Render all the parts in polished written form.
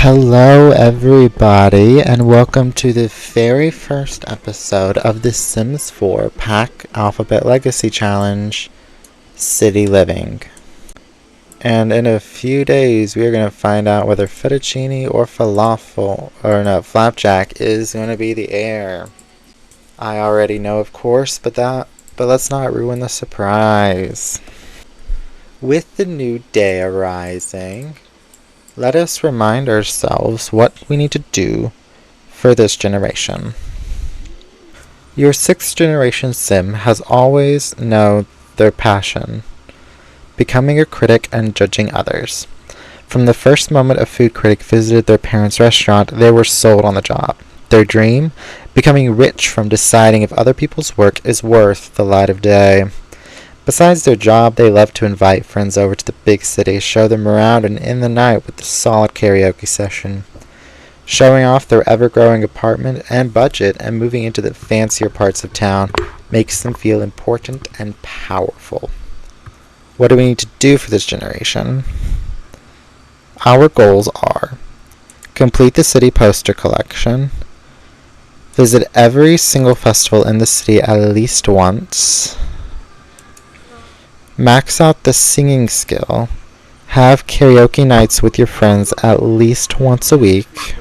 Hello, everybody, and welcome to the very first episode of the Sims 4 Pack Alphabet Legacy Challenge City Living. And in a few days, we are going to find out whether fettuccine or flapjack is going to be the heir. I already know, of course, but let's not ruin the surprise. With the new day arising, let us remind ourselves what we need to do for this generation. Your 6th generation sim has always known their passion, becoming a critic and judging others. From the first moment a food critic visited their parents' restaurant, they were sold on the job. Their dream? Becoming rich from deciding if other people's work is worth the light of day. Besides their job, they love to invite friends over to the big city, show them around, and end the night with a solid karaoke session. Showing off their ever-growing apartment and budget and moving into the fancier parts of town makes them feel important and powerful. What do we need to do for this generation? Our goals are: complete the city poster collection, visit every single festival in the city at least once, max out the singing skill, have karaoke nights with your friends at least once a week,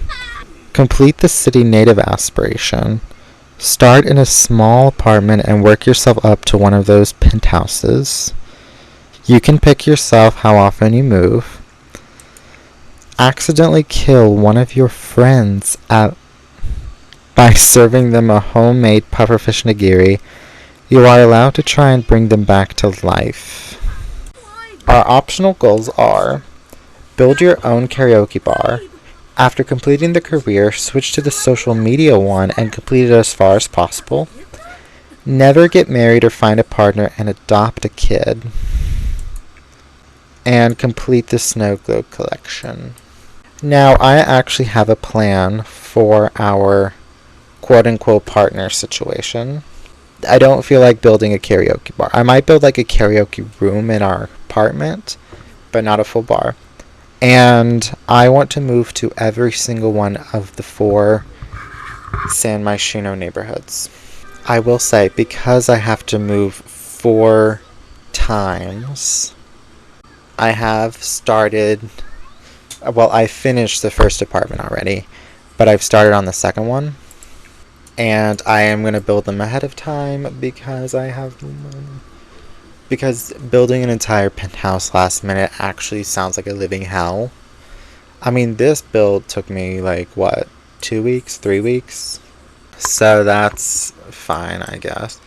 complete the city native aspiration, start in a small apartment and work yourself up to one of those penthouses. You can pick yourself how often you move. Accidentally kill one of your friends by serving them a homemade pufferfish nigiri. You are allowed to try and bring them back to life. Our optional goals are: build your own karaoke bar. After completing the career, switch to the social media one and complete it as far as possible. Never get married or find a partner and adopt a kid. And complete the snow globe collection. Now, I actually have a plan for our quote-unquote partner situation. I don't feel like building a karaoke bar. I might build like a karaoke room in our apartment, but not a full bar. And I want to move to every single one of the 4 San Myshuno neighborhoods. I will say, because I have to move 4 times, I have started, I finished the first apartment already, but I've started on the second one. And I am going to build them ahead of time because I have money. Because building an entire penthouse last minute actually sounds like a living hell. I mean, this build took me 2 weeks, 3 weeks? So that's fine, I guess.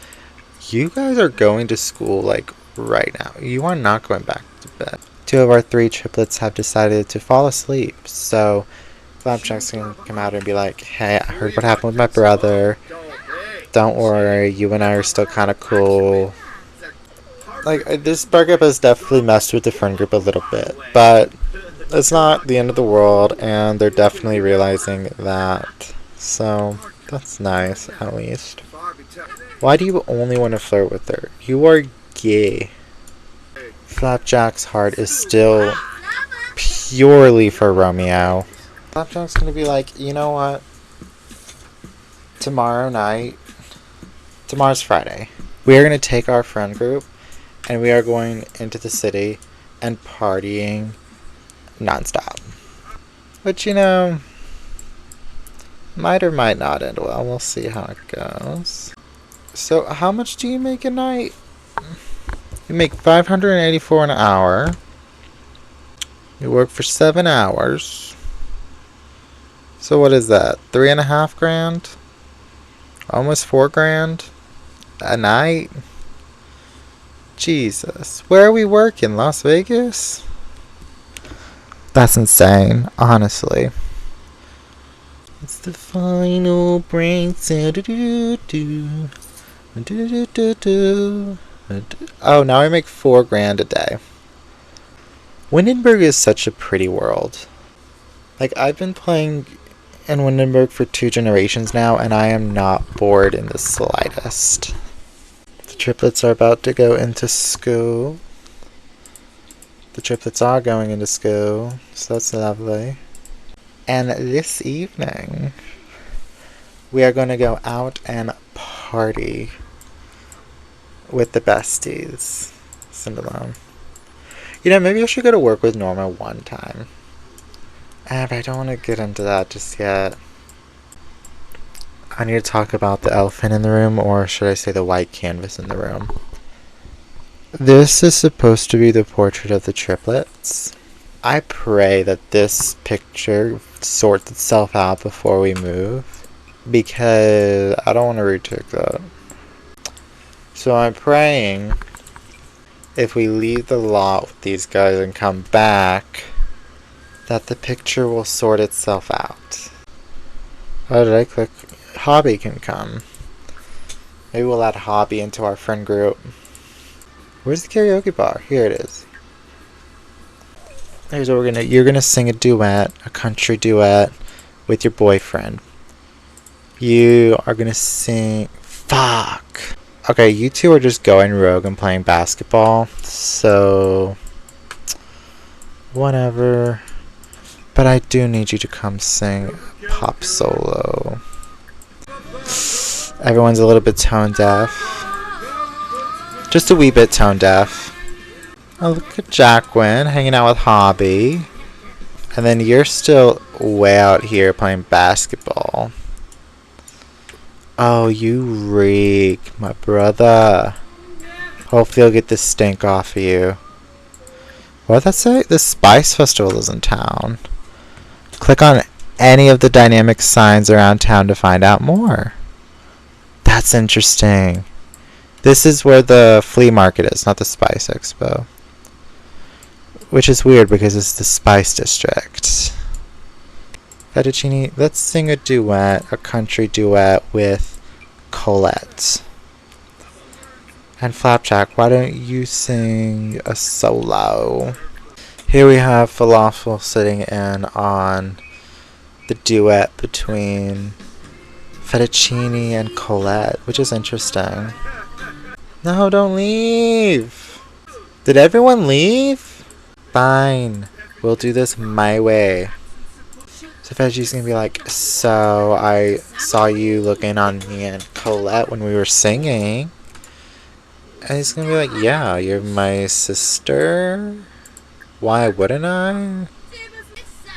You guys are going to school right now. You are not going back to bed. 2 of our 3 triplets have decided to fall asleep, so Flapjack's gonna come out and be like, hey, I heard what happened with my brother. Don't worry, you and I are still kind of cool. This breakup has definitely messed with the friend group a little bit, but it's not the end of the world, and they're definitely realizing that. So, that's nice, at least. Why do you only want to flirt with her? You are gay. Flapjack's heart is still purely for Romeo. Flapjack's gonna be like, you know what? Tomorrow's Friday. We are gonna take our friend group and we are going into the city and partying nonstop. Which, might or might not end well. We'll see how it goes. So, how much do you make a night? You make $584 an hour. You work for 7 hours. So what is that? $3.5 grand? Almost $4 grand? A night? Jesus. Where are we working? Las Vegas? That's insane, honestly. It's the final breakdown. Oh, now I make $4 grand a day. Windenburg is such a pretty world. I've been playing in Windenburg for 2 generations now, and I am not bored in the slightest. The triplets are about to go into school. The triplets are going into school, so that's lovely. And this evening, we are going to go out and party with the besties. Cinderella. You know, maybe I should go to work with Norma one time. But I don't want to get into that just yet. I need to talk about the elephant in the room, or should I say the white canvas in the room. This is supposed to be the portrait of the triplets. I pray that this picture sorts itself out before we move, because I don't want to retake that. So I'm praying if we leave the lot with these guys and come back, that the picture will sort itself out. Oh, did I click? Hobby can come. Maybe we'll add Hobby into our friend group. Where's the karaoke bar? Here it is. Here's what you're gonna sing a duet, a country duet, with your boyfriend. You are gonna sing. Fuck! Okay, you two are just going rogue and playing basketball, so whatever. But I do need you to come sing pop solo. Everyone's a little bit tone deaf. Just a wee bit tone deaf. Oh, look at Jacqueline hanging out with Hobby. And then you're still way out here playing basketball. Oh, you reek, my brother. Hopefully you'll get this stink off of you. What did that say? The Spice Festival is in town. Click on any of the dynamic signs around town to find out more. That's interesting. This is where the flea market is, not the Spice Expo. Which is weird because it's the Spice District. Fettuccine, let's sing a duet, a country duet with Colette. And Flapjack, why don't you sing a solo? Here we have Falafel sitting in on the duet between Fettuccine and Colette, which is interesting. No, don't leave! Did everyone leave? Fine. We'll do this my way. So Fettuccine's gonna be like, so I saw you looking on me and Colette when we were singing. And he's gonna be like, yeah, you're my sister? Why wouldn't I?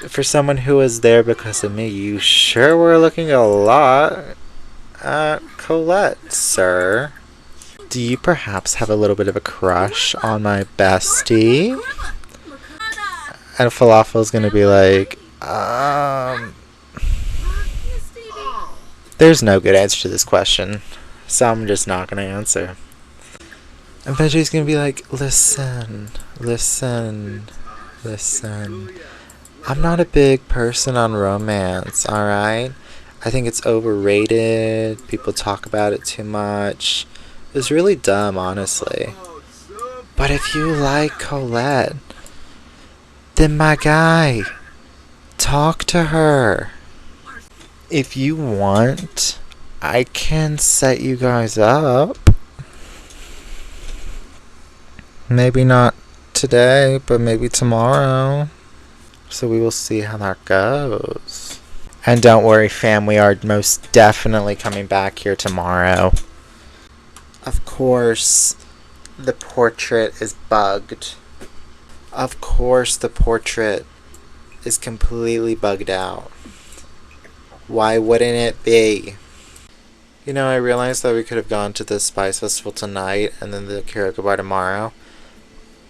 For someone who was there because of me, you sure were looking a lot at Colette, sir. Do you perhaps have a little bit of a crush on my bestie? And Falafel's gonna be like, there's no good answer to this question, so I'm just not gonna answer. And Veggie's gonna be like, listen. I'm not a big person on romance, alright? I think it's overrated. People talk about it too much. It's really dumb, honestly. But if you like Colette, then my guy, talk to her. If you want, I can set you guys up. Maybe not today, but maybe tomorrow. So we will see how that goes. And don't worry, fam, we are most definitely coming back here tomorrow. Of course, the portrait is bugged. Of course, the portrait is completely bugged out. Why wouldn't it be? You know, I realized that we could have gone to the Spice Festival tonight and then the karaoke bar tomorrow.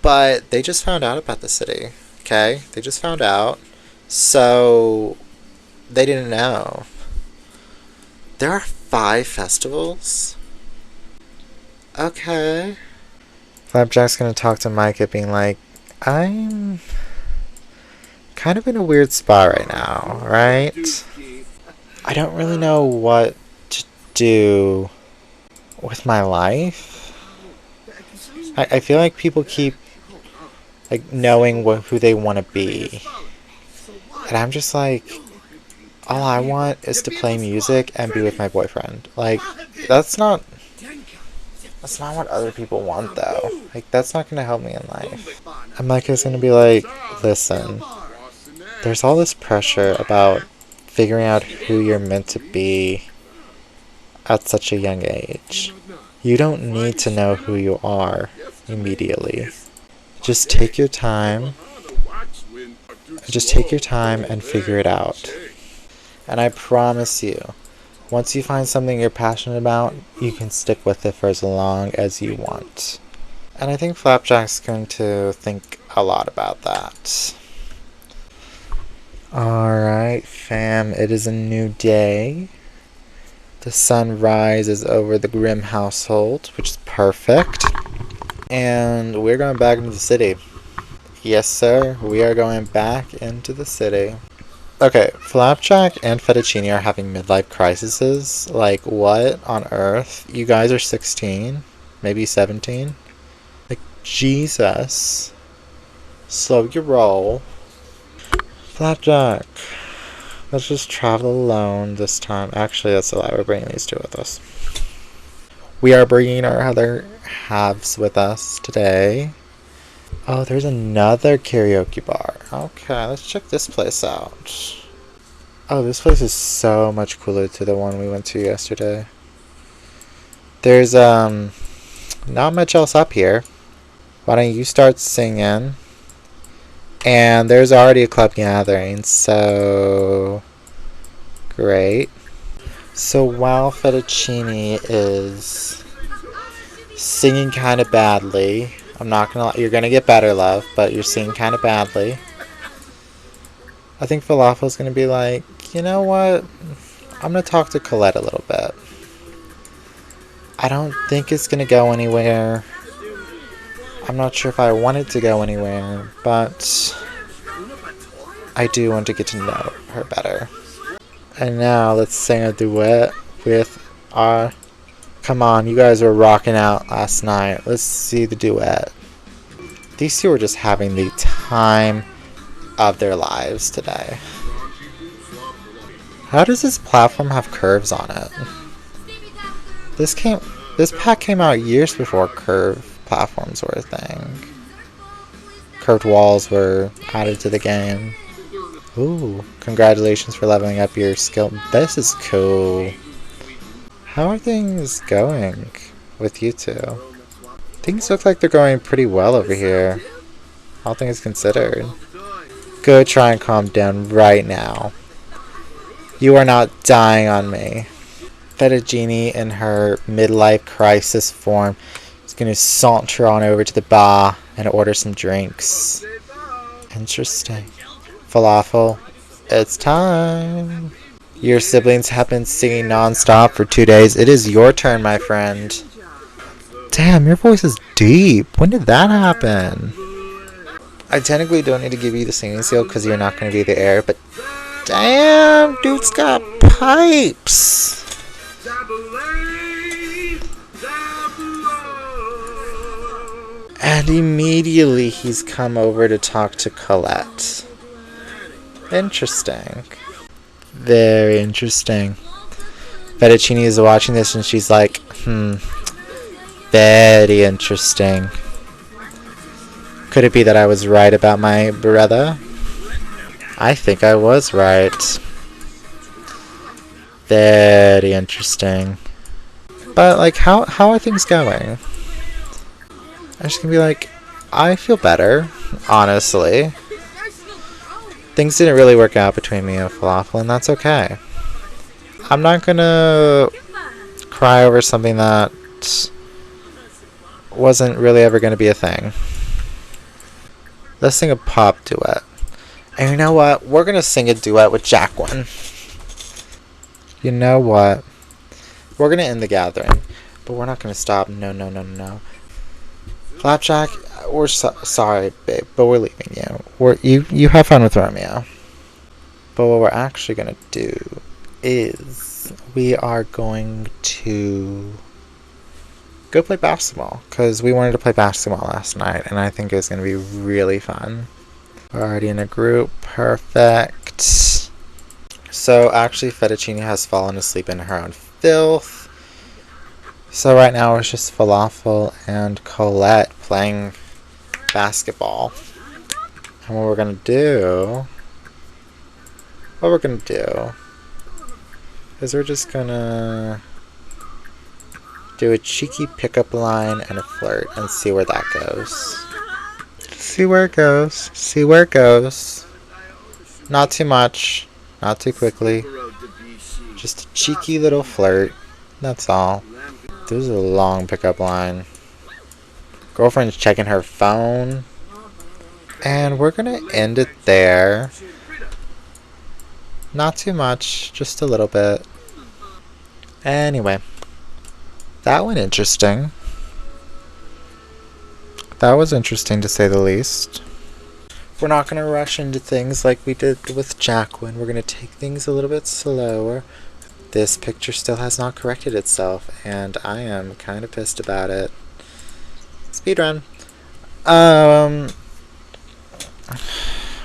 But they just found out about the city, okay? They just found out. So, they didn't know. There are 5 festivals? Okay. Flapjack's gonna talk to Micah being like, I'm kind of in a weird spot right now, right? I don't really know what to do with my life. I feel like people keep like knowing who they want to be. And I'm just like, all I want is to play music and be with my boyfriend. Like, that's not what other people want, though. Like, that's not gonna help me in life. And Micah's gonna be like, listen, there's all this pressure about figuring out who you're meant to be at such a young age. You don't need to know who you are immediately. Just take your time. Just take your time and figure it out. And I promise you, once you find something you're passionate about, you can stick with it for as long as you want. And I think Flapjack's going to think a lot about that. Alright, fam, it is a new day. The sun rises over the Grimm household, which is perfect. And we're going back into the city. Yes, sir, we are going back into the city. Okay, Flapjack and Fettuccine are having midlife crises. Like, what on earth? You guys are 16, maybe 17. Like, Jesus. Slow your roll. Flapjack, let's just travel alone this time. Actually, that's a lie. We're bringing these two with us. We are bringing our other halves with us today. Oh, there's another karaoke bar. Okay, let's check this place out. Oh, this place is so much cooler to the one we went to yesterday. There's, not much else up here. Why don't you start singing? And there's already a club gathering, so great. So while Fettuccine is singing kind of badly, I'm not gonna lie, you're gonna get better, love, but you're singing kind of badly. I think Falafel's gonna be like, you know what? I'm gonna talk to Colette a little bit. I don't think it's gonna go anywhere. I'm not sure if I want it to go anywhere, but I do want to get to know her better. And now let's sing a duet with our... Come on, you guys were rocking out last night. Let's see the duet. These two are just having the time of their lives today. How does this platform have curves on it? This pack came out years before curved platforms were a thing. Curved walls were added to the game. Ooh, congratulations for leveling up your skill. This is cool. How are things going with you two? Things look like they're going pretty well over here, all things considered. Go try and calm down right now. You are not dying on me. Fettuccine in her midlife crisis form is going to saunter on over to the bar and order some drinks. Interesting. Falafel, it's time. Your siblings have been singing non-stop for 2 days. It is your turn, my friend. Damn, your voice is deep. When did that happen? I technically don't need to give you the singing skill because you're not going to be the heir, but damn, dude's got pipes. And immediately he's come over to talk to Colette. Interesting. Very interesting. Fettuccine is watching this and she's like, very interesting. Could it be that I was right about my brother? I think I was right. Very interesting. But, like, how are things going? I'm just gonna be like, I feel better, honestly. Things didn't really work out between me and Falafel, and that's okay. I'm not gonna cry over something that wasn't really ever gonna be a thing. Let's sing a pop duet. And you know what? We're gonna sing a duet with Jacqueline. You know what? We're gonna end the gathering, but we're not gonna stop. No, no, no, no. Flapjack, we're sorry, babe, but we're leaving you. You have fun with Romeo. But what we're actually gonna do is we are going to go play basketball, because we wanted to play basketball last night, and I think it was gonna be really fun. We're already in a group. Perfect. So actually, Fettuccine has fallen asleep in her own filth. So right now it's just Falafel and Colette playing basketball. And what we're going to do what we're gonna do is we're just gonna do a cheeky pickup line and a flirt and see where that goes. See where it goes. See where it goes. Not too much. Not too quickly. Just a cheeky little flirt. That's all. This is a long pickup line. Girlfriend's checking her phone. And we're gonna end it there. Not too much. Just a little bit. Anyway. That went interesting. That was interesting to say the least. We're not going to rush into things like we did with Jacqueline. We're going to take things a little bit slower. This picture still has not corrected itself, and I am kind of pissed about it. Speedrun.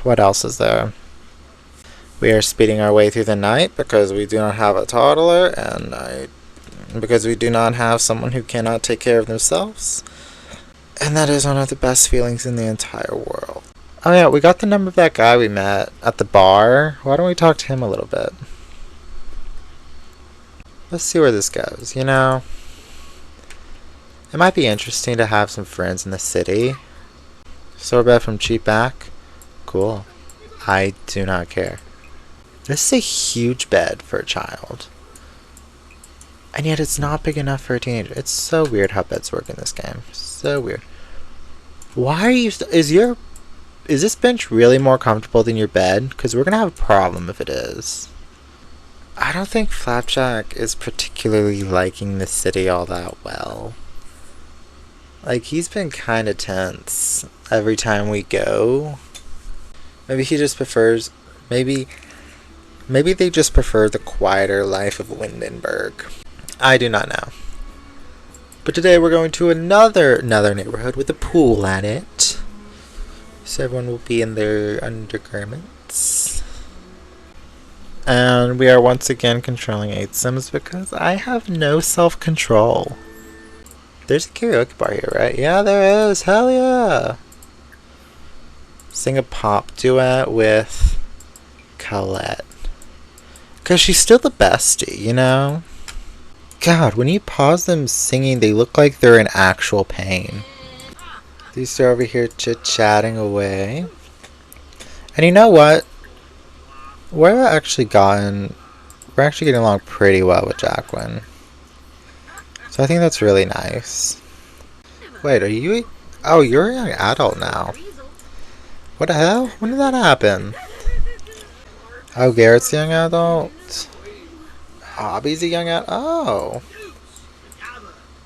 What else is there? We are speeding our way through the night because we do not have a toddler, and because we do not have someone who cannot take care of themselves. And that is one of the best feelings in the entire world. Oh yeah, we got the number of that guy we met at the bar. Why don't we talk to him a little bit? Let's see where this goes, you know? It might be interesting to have some friends in the city. Sorbet from Cheapback. Cool. I do not care. This is a huge bed for a child. And yet it's not big enough for a teenager. It's so weird how beds work in this game. So weird. Why are you... Is this bench really more comfortable than your bed? Because we're going to have a problem if it is. I don't think Flapjack is particularly liking the city all that well. Like, he's been kind of tense every time we go. Maybe he just prefers... Maybe they just prefer the quieter life of Windenburg. I do not know. But today we're going to another neighborhood with a pool at it. So everyone will be in their undergarments. And we are once again controlling 8 Sims because I have no self-control. There's a karaoke bar here, right? Yeah, there is. Hell yeah. Sing a pop duet with Colette. Because she's still the bestie, you know? God, when you pause them singing, they look like they're in actual pain. These are over here chit-chatting away. And you know what? We're actually getting along pretty well with Jacqueline. So I think that's really nice. Wait, are you... Oh, you're a young adult now. What the hell? When did that happen? Oh, Garrett's a young adult? Hobby's a young adult? Oh.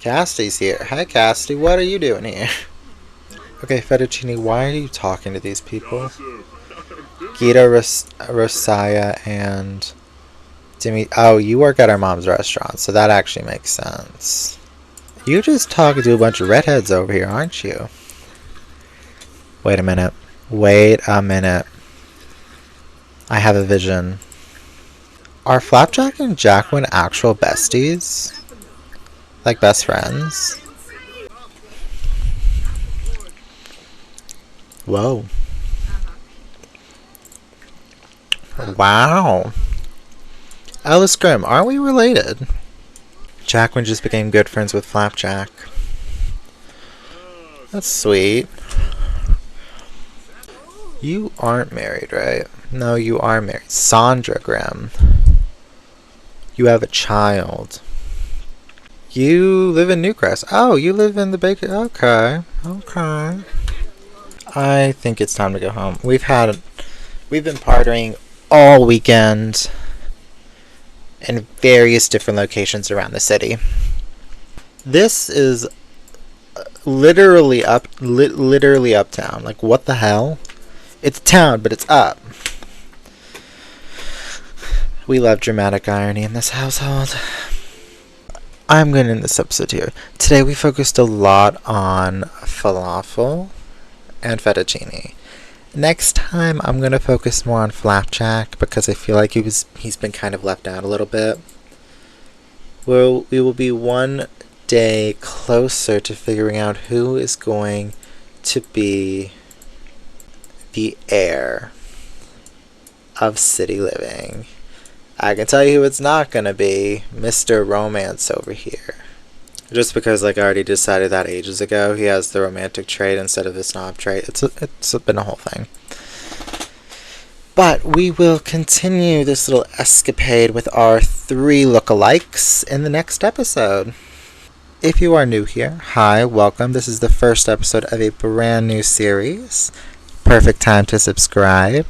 Cassidy's here. Hi, Cassidy. What are you doing here? Okay, Fettuccine, why are you talking to these people? Gita, Rosaya, and... Demi... Oh, you work at our mom's restaurant, so that actually makes sense. You're just talking to a bunch of redheads over here, aren't you? Wait a minute. Wait a minute. I have a vision. Are Flapjack and Jacqueline actual besties? Like best friends? Whoa. Wow. Alice Grimm, aren't we related? Jacqueline just became good friends with Flapjack. That's sweet. You aren't married, right? No, you are married. Sandra Grimm. You have a child. You live in Newcrest. Oh, you live in the bakery. Okay. Okay. I think it's time to go home. We've been partying all weekend in various different locations around the city. This is literally uptown. Like, what the hell? It's town, but it's up. We love dramatic irony in this household. I'm going to end this episode here. Today we focused a lot on falafel and fettuccine. Next time I'm going to focus more on Flapjack because I feel like he's been kind of left out a little bit. We will be one day closer to figuring out who is going to be the heir of city living. I can tell you who it's not gonna be. Mr. Romance over here. Just because, like, I already decided that ages ago, he has the romantic trait instead of the snob trait. It's been a whole thing. But we will continue this little escapade with our 3 lookalikes in the next episode. If you are new here, hi, welcome. This is the first episode of a brand new series. Perfect time to subscribe.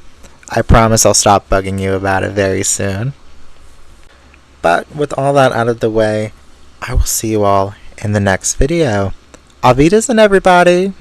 I promise I'll stop bugging you about it very soon. But with all that out of the way, I will see you all in the next video. Auf Wiedersehen, everybody!